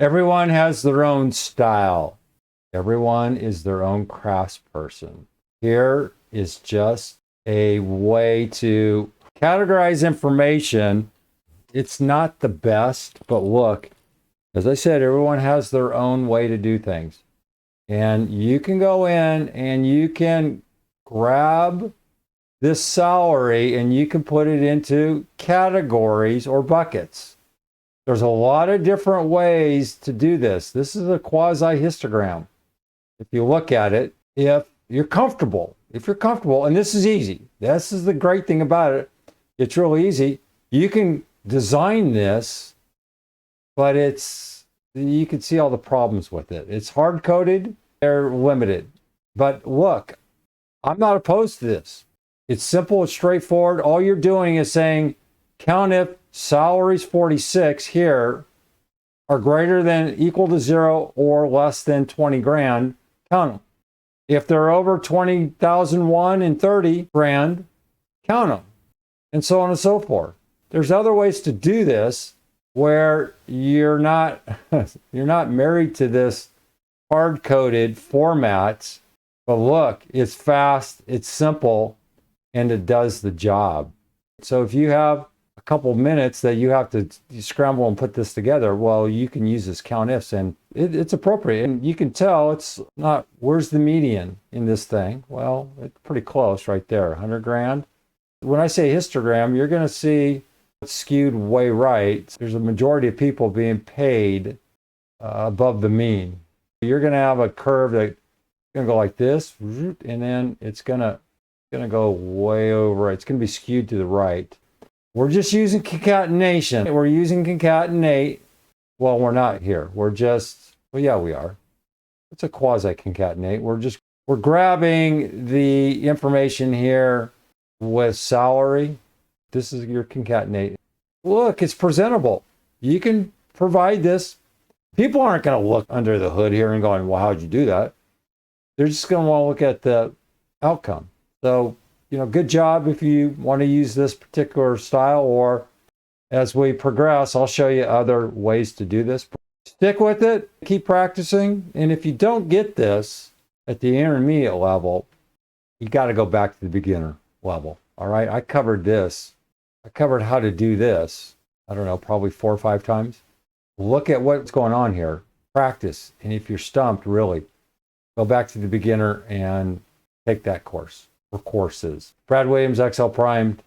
Everyone has their own style. Everyone is their own craftsperson. Here is just a way to categorize information. It's not the best, but look, as I said, everyone has their own way to do things. And you can go in and you can grab this salary and you can put it into categories or buckets. There's a lot of different ways to do this. This is a quasi-histogram. If you look at it, if you're comfortable, and this is easy. This is the great thing about it. It's really easy. You can design this, but you can see all the problems with it. It's hard-coded, they're limited. But look, I'm not opposed to this. It's simple, it's straightforward. All you're doing is saying, count if salaries 46 here are greater than equal to 0 or less than 20 grand, count them. If they're over 20,001 and 30 grand, count them. And so on and so forth. There's other ways to do this where you're not married to this hard-coded format. But look, it's fast, it's simple, and it does the job. So if you have a couple minutes that you have to scramble and put this together, well, you can use this COUNTIFS, and it's appropriate. And you can tell it's not, where's the median in this thing? Well, it's pretty close right there, 100 grand. When I say histogram, you're going to see it's skewed way right. There's a majority of people being paid above the mean. You're going to have a curve that's going to go like this, and then it's going to go way over. It's going to be skewed to the right. We're just using concatenation. We're using concatenate. Well, we're not here. We're just, well, yeah, we are. It's a quasi-concatenate. We're grabbing the information here with salary. This is your concatenate. Look, it's presentable. You can provide this. People aren't going to look under the hood here and going, well, how'd you do that? They're just going to want to look at the outcome. So, good job if you want to use this particular style, or as we progress, I'll show you other ways to do this. Stick with it, keep practicing, and if you don't get this at the intermediate level, you got to go back to the beginner level. All right, I covered this. I covered how to do this, I don't know, probably 4 or 5 times. Look at what's going on here. Practice, and if you're stumped, really, go back to the beginner and take that course or courses. Brad Williams, XL Primed.